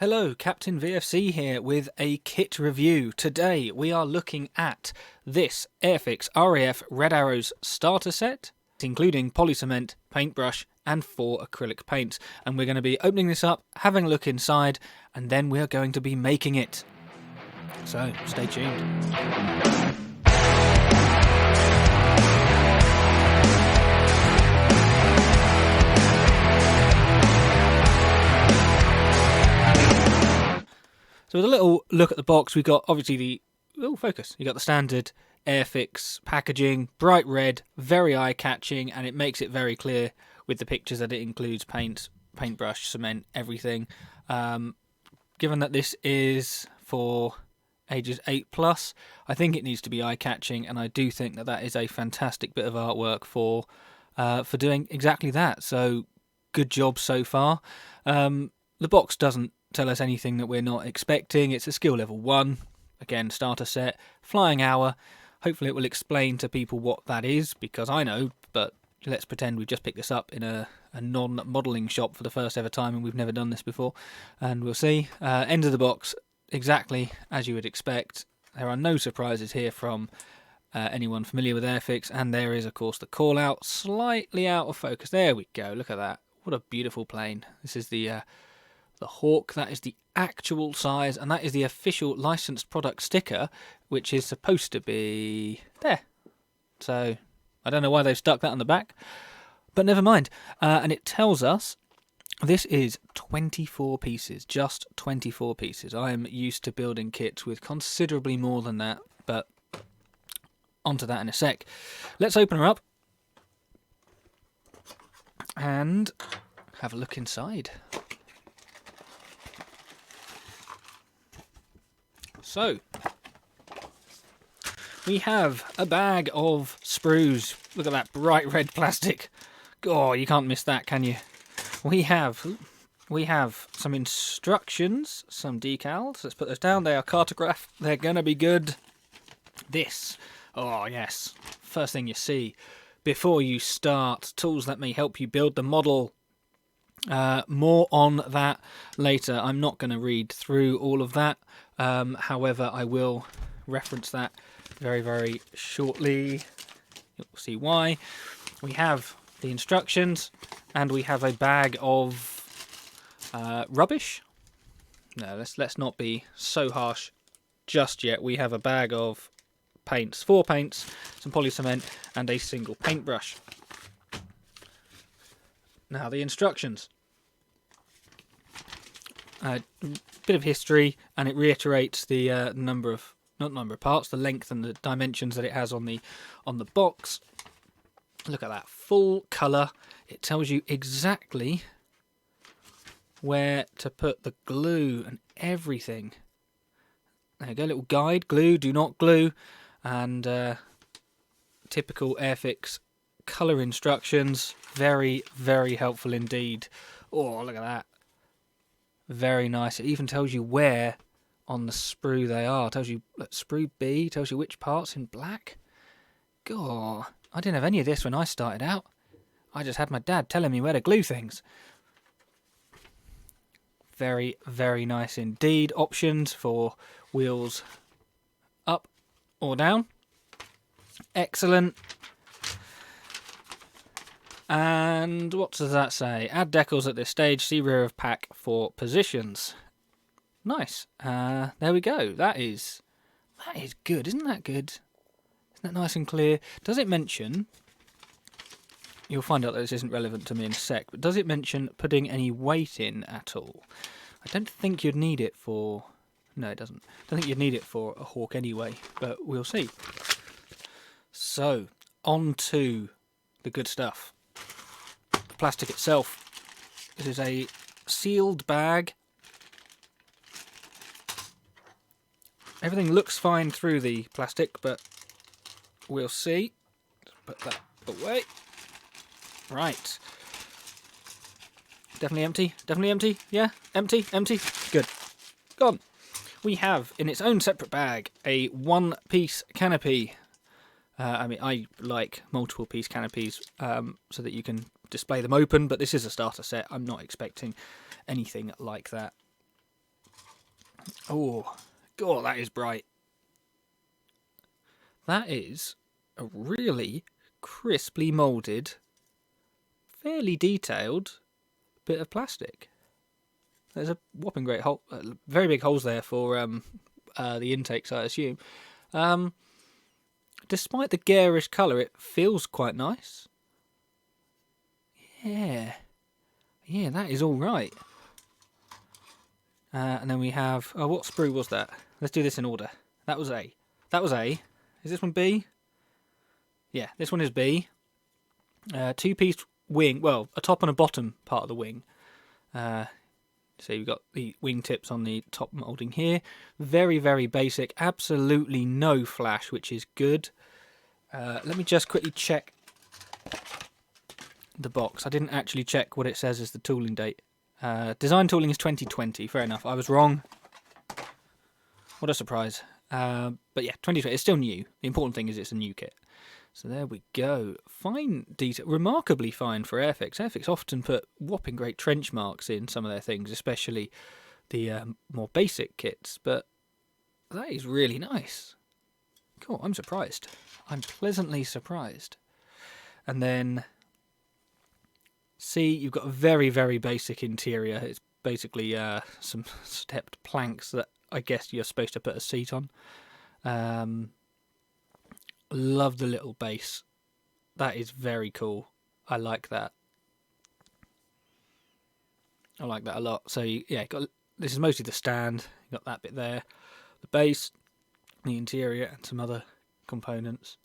Hello, Captain VFC here with a kit review. Today we are looking at this Airfix RAF Red Arrows starter set, including polycement, paintbrush and 4 acrylic paints. And we're going to be opening this up, having a look inside, and then we're going to be making it. So, stay tuned. So with a little look at the box, we've got obviously the focus. You got the standard Airfix packaging, bright red, very eye-catching, and it makes it very clear with the pictures that it includes paint, paintbrush, cement, everything. Given that this is for ages 8+, I think it needs to be eye-catching, and I do think that that is a fantastic bit of artwork for doing exactly that. So good job so far. The box doesn't tell us anything that we're not expecting. It's a skill level 1, again starter set, flying hour. Hopefully it will explain to people what that is, because I know, but let's pretend we've just picked this up in a non-modelling shop for the first ever time and we've never done this before, and we'll see. End of the box, exactly as you would expect. There are no surprises here from anyone familiar with Airfix, and there is of course the call out, slightly out of focus. There we go, look at that, what a beautiful plane. This is the Hawk. That is the actual size, and that is the official licensed product sticker, which is supposed to be there. So I don't know why they've stuck that on the back, but never mind. And it tells us this is 24 pieces, just 24 pieces. I am used to building kits with considerably more than that, but onto that in a sec. Let's open her up and have a look inside. So, we have a bag of sprues. Look at that bright red plastic. Oh, you can't miss that, can you? We have some instructions, some decals. Let's put those down. They are cartograph. They're going to be good. This. Oh, yes. First thing you see before you start. Tools that may help you build the model. More on that later. I'm not going to read through all of that. However, I will reference that very, very shortly. You'll see why. We have the instructions, and we have a bag of rubbish. No, let's not be so harsh just yet. We have a bag of paints, 4 paints, some polycement, and a single paintbrush. Now, the instructions. Bit of history, and it reiterates the the length and the dimensions that it has on the box. Look at that, full colour. It tells you exactly where to put the glue and everything. There you go, little guide. Glue, do not glue, and typical Airfix colour instructions. Very, very helpful indeed. Oh, look at that. Very nice. It even tells you where on the sprue they are. It tells you, look, sprue B, tells you which part's in black. God, I didn't have any of this when I started out. I just had my dad telling me where to glue things. Very, very nice indeed. Options for wheels up or down. Excellent. And what does that say? Add decals at this stage. See rear of pack for positions. Nice. There we go. That is good. Isn't that good? Isn't that nice and clear? Does it mention? You'll find out that this isn't relevant to me in a sec. But does it mention putting any weight in at all? I don't think you'd need it for. No, it doesn't. I don't think you'd need it for a Hawk anyway. But we'll see. So on to the good stuff. Plastic itself. This is a sealed bag. Everything looks fine through the plastic, but we'll see. Put that away. Right. Definitely empty. Definitely empty. Yeah, empty. Empty. Good. Gone. We have in its own separate bag a 1-piece canopy. I mean, I like multiple piece canopies so that you can display them open, but this is a starter set. I'm not expecting anything like that Oh, God, that is bright. That is a really crisply moulded, fairly detailed bit of plastic. There's a whopping great hole, very big holes there for the intakes, I assume. Despite the garish colour, it feels quite nice. Yeah, that is all right. And then we have... Oh, what sprue was that? Let's do this in order. That was A. Is this one B? Yeah, this one is B. Two-piece wing. Well, a top and a bottom part of the wing. So you've got the wing tips on the top moulding here. Very, very basic. Absolutely no flash, which is good. Let me just quickly check the box. I didn't actually check what it says as the tooling date. Design tooling is 2020. Fair enough. I was wrong. What a surprise. But yeah, 2020. It's still new. The important thing is it's a new kit. So there we go. Fine detail. Remarkably fine for Airfix. Airfix often put whopping great trench marks in some of their things, especially the more basic kits. But that is really nice. Cool. I'm surprised. I'm pleasantly surprised. And then... See, you've got a very, very basic interior. It's basically some stepped planks that I guess you're supposed to put a seat on. Love the little base. That is very cool. I like that. I like that a lot. So, yeah, this is mostly the stand. You've got that bit there. The base, the interior, and some other components.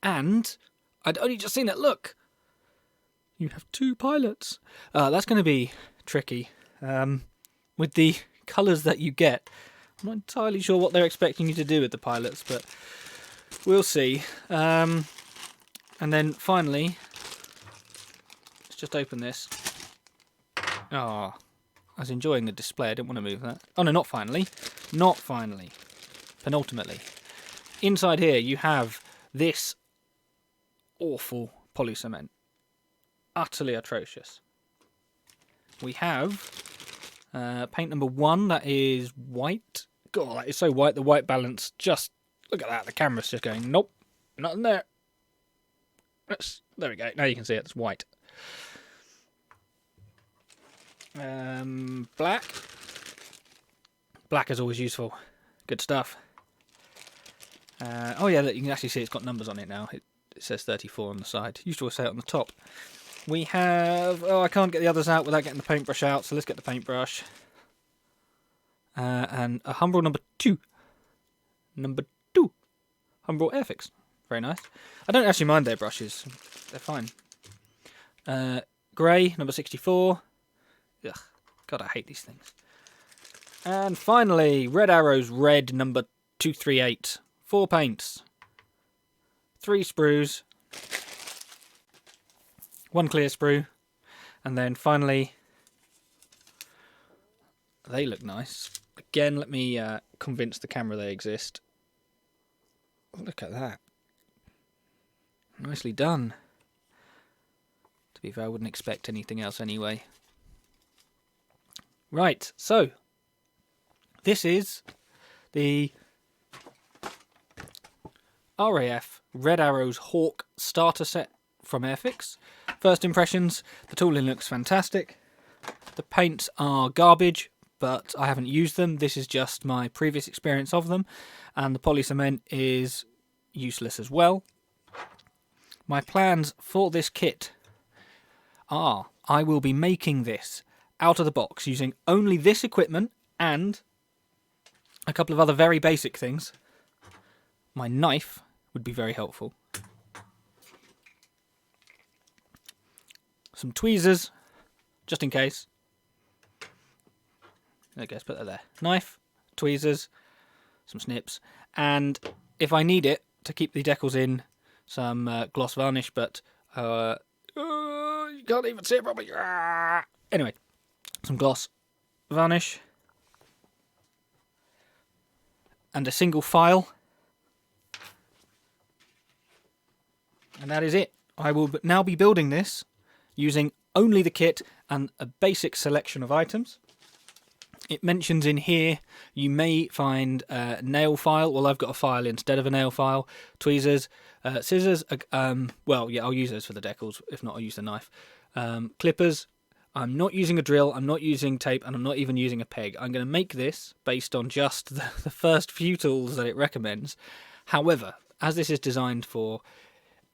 And I'd only just seen it. Look! You have two pilots. That's going to be tricky. With the colours that you get, I'm not entirely sure what they're expecting you to do with the pilots, but we'll see. And then finally, let's just open this. Oh, I was enjoying the display. I didn't want to move that. Oh no, not finally. Not finally. Penultimately. Inside here, you have this awful polycement. Utterly atrocious. We have paint number 1, that is white. God, that is so white. The white balance, just look at that. The camera's just going, nope, not in there. There we go. Now you can see it. It's white. Black. Black is always useful. Good stuff. Oh yeah, look, you can actually see it's got numbers on it now. It says 34 on the side. Used to always say it on the top. We have... Oh, I can't get the others out without getting the paintbrush out, so let's get the paintbrush. And a Humbrol number 2. Number 2. Humbrol Airfix. Very nice. I don't actually mind their brushes. They're fine. Grey, number 64. Ugh, God, I hate these things. And finally, Red Arrows Red, number 238. 4 paints. 3 sprues. 1 clear sprue, and then finally, they look nice. Again, let me convince the camera they exist. Look at that. Nicely done. To be fair, I wouldn't expect anything else anyway. Right, so, this is the RAF Red Arrows Hawk starter set from Airfix. First impressions, the tooling looks fantastic. The paints are garbage, but I haven't used them. This is just my previous experience of them. And the poly cement is useless as well. My plans for this kit are I will be making this out of the box using only this equipment and a couple of other very basic things. My knife would be very helpful. Some tweezers, just in case. I guess put that there. Knife, tweezers, some snips, and if I need it to keep the decals in, some gloss varnish, but you can't even see it properly. Anyway, some gloss varnish and a single file, and that is it. I will now be building this using only the kit and a basic selection of items. It mentions in here you may find a nail file. Well, I've got a file instead of a nail file. Tweezers, scissors. Well, yeah, I'll use those for the decals. If not, I'll use the knife. Clippers. I'm not using a drill, I'm not using tape, and I'm not even using a peg. I'm going to make this based on just the first few tools that it recommends. However, as this is designed for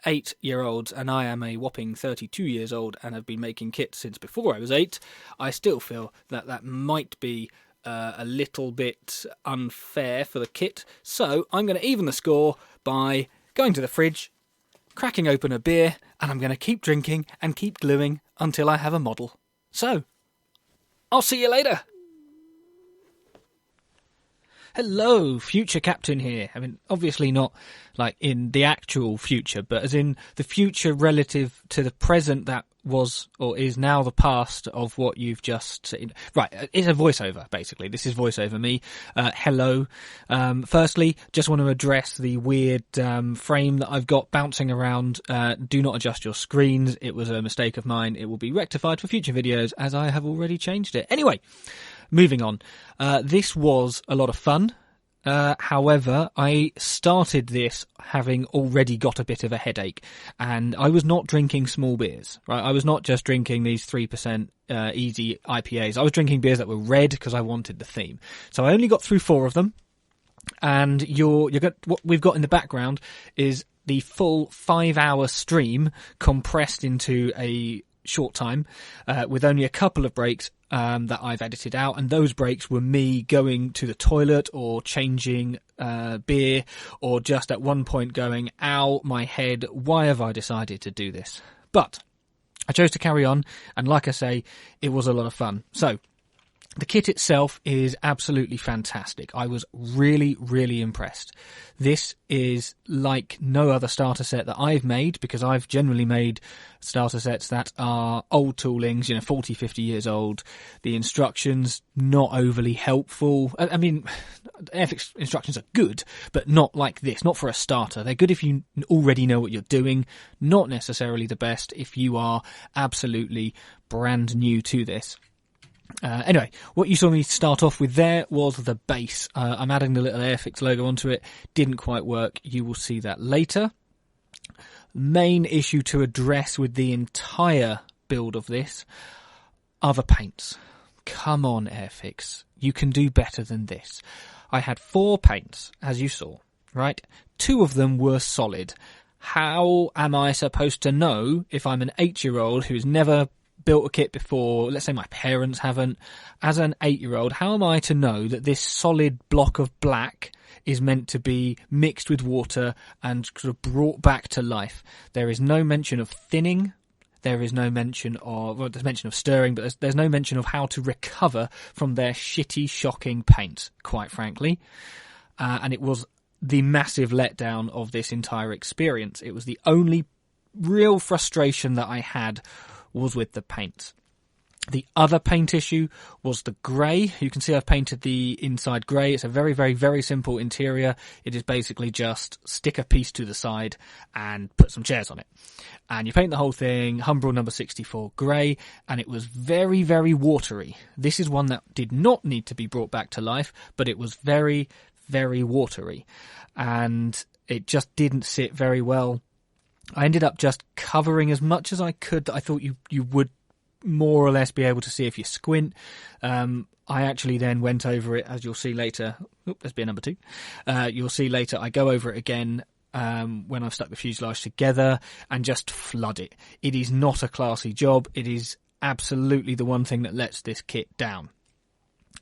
8-year-olds, and I am a whopping 32 years old and have been making kits since before I was 8, I still feel that might be a little bit unfair for the kit. So I'm going to even the score by going to the fridge, cracking open a beer, and I'm going to keep drinking and keep gluing until I have a model. So, I'll see you later. Hello, future captain here. I mean, obviously not like in the actual future, but as in the future relative to the present that was or is now the past of what you've just seen. Right, it's a voiceover, basically. This is voiceover me. Hello. Firstly, just want to address the weird frame that I've got bouncing around. Do not adjust your screens. It was a mistake of mine. It will be rectified for future videos as I have already changed it. Anyway, moving on. This was a lot of fun. However, I started this having already got a bit of a headache, and I was not drinking small beers, right? I was not just drinking these 3% easy IPAs. I was drinking beers that were red because I wanted the theme. So I only got through 4 of them, and what we've got in the background is the full 5-hour stream compressed into a short time, with only a couple of breaks that I've edited out, and those breaks were me going to the toilet or changing beer, or just at one point going, ow, my head, why have I decided to do this? But I chose to carry on, and like I say, it was a lot of fun. So the kit itself is absolutely fantastic. I was really, really impressed. This is like no other starter set that I've made, because I've generally made starter sets that are old toolings, 40, 50 years old. The instructions, not overly helpful. I mean, Airfix instructions are good, but not like this, not for a starter. They're good if you already know what you're doing, not necessarily the best if you are absolutely brand new to this. Anyway, what you saw me start off with there was the base. I'm adding the little Airfix logo onto it. Didn't quite work. You will see that later. Main issue to address with the entire build of this are the paints. Come on, Airfix. You can do better than this. I had 4 paints, as you saw, right? 2 of them were solid. How am I supposed to know if I'm an 8-year-old who's never built a kit before? Let's say my parents haven't. As an 8-year-old, how am I to know that this solid block of black is meant to be mixed with water and sort of brought back to life? There is no mention of thinning. There is no mention of, well, there's mention of stirring, but there's no mention of how to recover from their shitty, shocking paint, quite frankly. And it was the massive letdown of this entire experience. It was the only real frustration that I had was with the paint. The other paint issue was the grey. You can see I've painted the inside grey. It's a very, very, very simple interior. It is basically just stick a piece to the side and put some chairs on it. And you paint the whole thing, Humbrol number 64 grey, and it was very, very watery. This is one that did not need to be brought back to life, but it was very, very watery. And it just didn't sit very well. I ended up just covering as much as I could that I thought you would more or less be able to see if you squint. I actually then went over it, as you'll see later. There's beer number 2. You'll see later I go over it again when I've stuck the fuselage together and just flood it. It is not a classy job. It is absolutely the one thing that lets this kit down.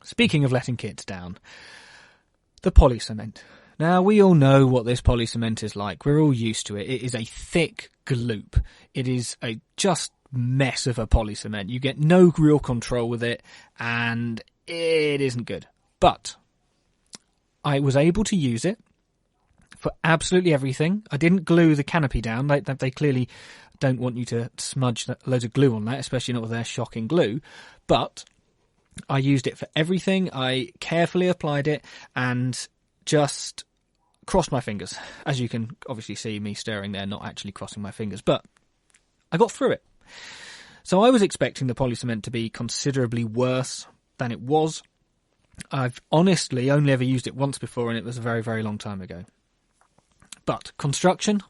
Speaking of letting kits down, the poly cement. Now, we all know what this poly cement is like. We're all used to it. It is a thick gloop. It is a just mess of a poly cement. You get no real control with it, and it isn't good. But I was able to use it for absolutely everything. I didn't glue the canopy down. They clearly don't want you to smudge loads of glue on that, especially not with their shocking glue. But I used it for everything. I carefully applied it and just crossed my fingers. As you can obviously see me staring there, not actually crossing my fingers, but I got through it. So I was expecting the poly cement to be considerably worse than it was. I've honestly only ever used it once before, and it was a very, very long time ago. But construction,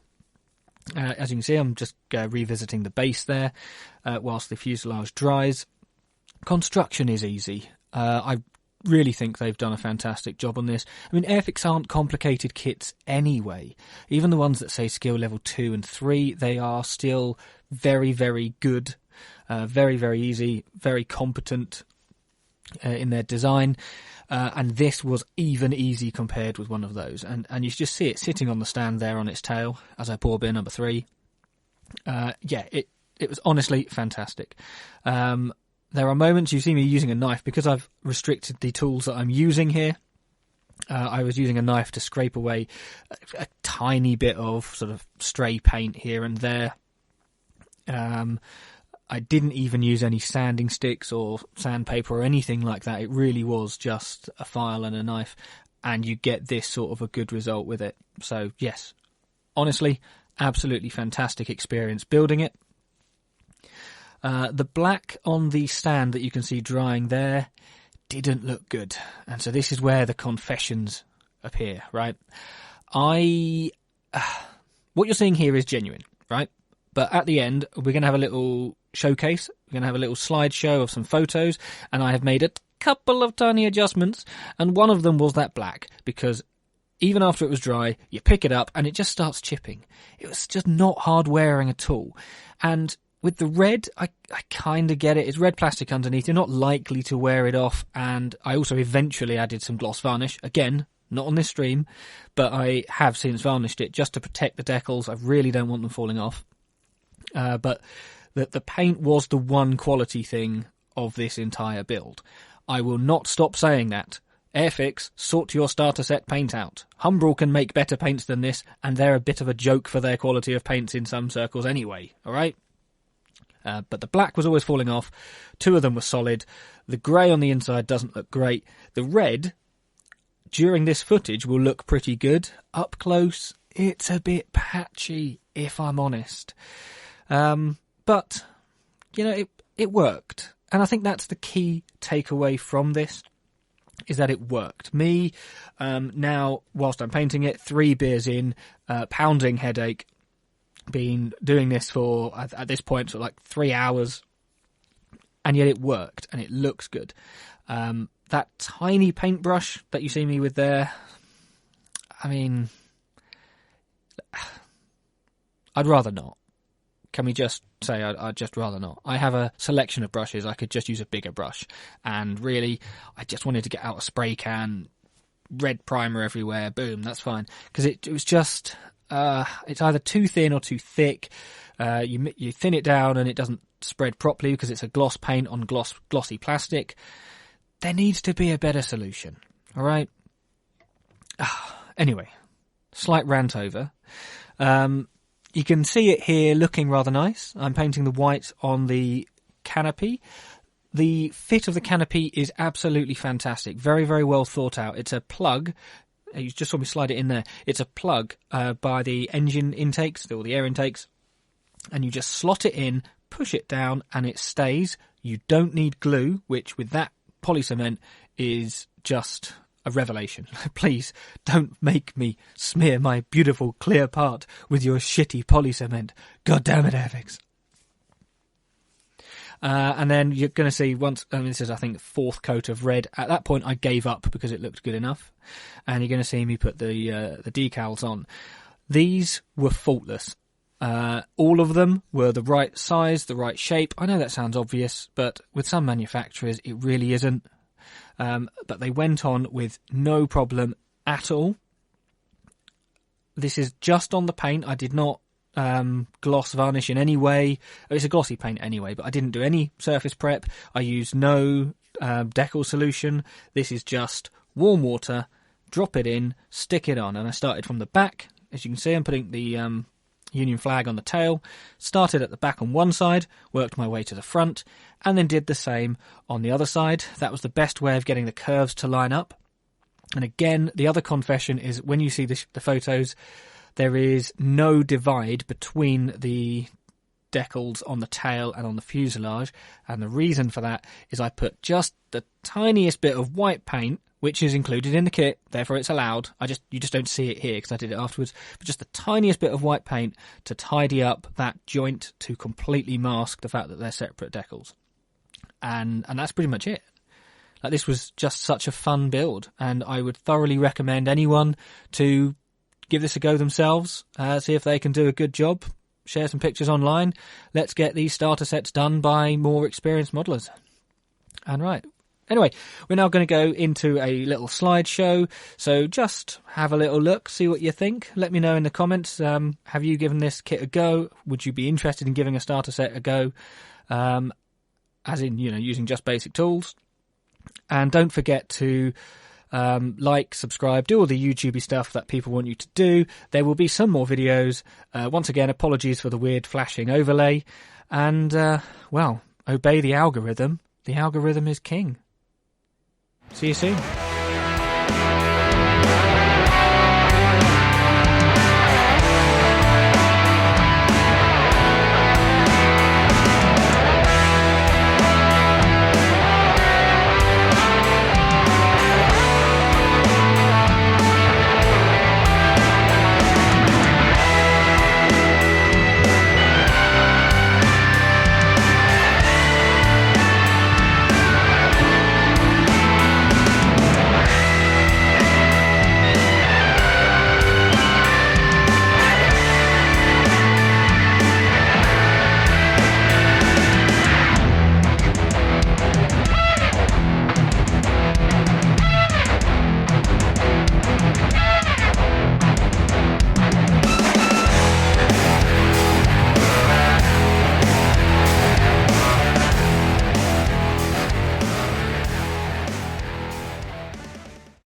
as you can see, I'm just revisiting the base there whilst the fuselage dries. Construction is easy. I really think they've done a fantastic job on this. I mean, Airfix aren't complicated kits anyway. Even the ones that say skill level 2 and 3, they are still very, very good, very, very easy, very competent in their design. And this was even easy compared with one of those. And you just see it sitting on the stand there on its tail as I pour beer number 3. It was honestly fantastic. There are moments you see me using a knife because I've restricted the tools that I'm using here. I was using a knife to scrape away a tiny bit of sort of stray paint here and there. I didn't even use any sanding sticks or sandpaper or anything like that. It really was just a file and a knife, and you get this sort of a good result with it. So yes, honestly, absolutely fantastic experience building it. The black on the stand that you can see drying there didn't look good. And so this is where the confessions appear, right? What you're seeing here is genuine, right? But at the end, we're going to have a little showcase. We're going to have a little slideshow of some photos. And I have made a couple of tiny adjustments. And one of them was that black, because even after it was dry, you pick it up and it just starts chipping. It was just not hard wearing at all. And with the red, I kind of get it. It's red plastic underneath. You're not likely to wear it off. And I also eventually added some gloss varnish. Again, not on this stream, but I have since varnished it just to protect the decals. I really don't want them falling off. But the paint was the one quality thing of this entire build. I will not stop saying that. Airfix, sort your starter set paint out. Humbrol can make better paints than this, and they're a bit of a joke for their quality of paints in some circles anyway, alright? But the black was always falling off. 2 of them were solid. The grey on the inside doesn't look great. The red, during this footage, will look pretty good. Up close, it's a bit patchy, if I'm honest. But, you know, it worked. And I think that's the key takeaway from this, is that it worked. Me, now, whilst I'm painting it, 3 beers in, pounding headache, been doing this for, at this point, sort of like 3 hours, and yet it worked, and it looks good. That tiny paintbrush that you see me with there, I mean, I'd rather not. Can we just say I'd just rather not? I have a selection of brushes. I could just use a bigger brush. And really, I just wanted to get out a spray can, red primer everywhere, boom, that's fine. Because it was just, it's either too thin or too thick. You thin it down and it doesn't spread properly because it's a gloss paint on glossy plastic. There needs to be a better solution, all right? Anyway, slight rant over. You can see it here looking rather nice. I'm painting the white on the canopy. The fit of the canopy is absolutely fantastic. Very, very well thought out. It's a plug. You just saw me slide it in there. It's a plug by the engine intakes, or the air intakes. And you just slot it in, push it down, and it stays. You don't need glue, which with that polycement is just a revelation. Please don't make me smear my beautiful clear part with your shitty polycement. God damn it, Airfix. And then you're going to see once, this is I think 4th coat of red. At that point I gave up because it looked good enough. And you're going to see me put the decals on. These were faultless. All of them were the right size, the right shape. I know that sounds obvious, but with some manufacturers it really isn't. But they went on with no problem at all. This is just on the paint. I did not gloss varnish in any way. It's a glossy paint anyway, but I didn't do any surface prep. I used no decal solution. This is just warm water, drop it in, stick it on. And I started from the back. As you can see, I'm putting the Union flag on the tail. Started at the back on one side, worked my way to the front, and then did the same on the other side. That was the best way of getting the curves to line up. And again, the other confession is when you see the photos, there is no divide between the decals on the tail and on the fuselage, and the reason for that is I put just the tiniest bit of white paint, which is included in the kit, therefore it's allowed. You just don't see it here because I did it afterwards, but just the tiniest bit of white paint to tidy up that joint to completely mask the fact that they're separate decals. And that's pretty much it. Like, this was just such a fun build, and I would thoroughly recommend anyone to give this a go themselves, see if they can do a good job. Share some pictures online. Let's get these starter sets done by more experienced modelers. And right, anyway, we're now going to go into a little slideshow. So just have a little look, see what you think. Let me know in the comments. Have you given this kit a go? Would you be interested in giving a starter set a go? As in, using just basic tools. And don't forget to like, subscribe, do all the YouTubey stuff that people want you to do. There will be some more videos. Once again, apologies for the weird flashing overlay. And, obey the algorithm. The algorithm is king. See you soon.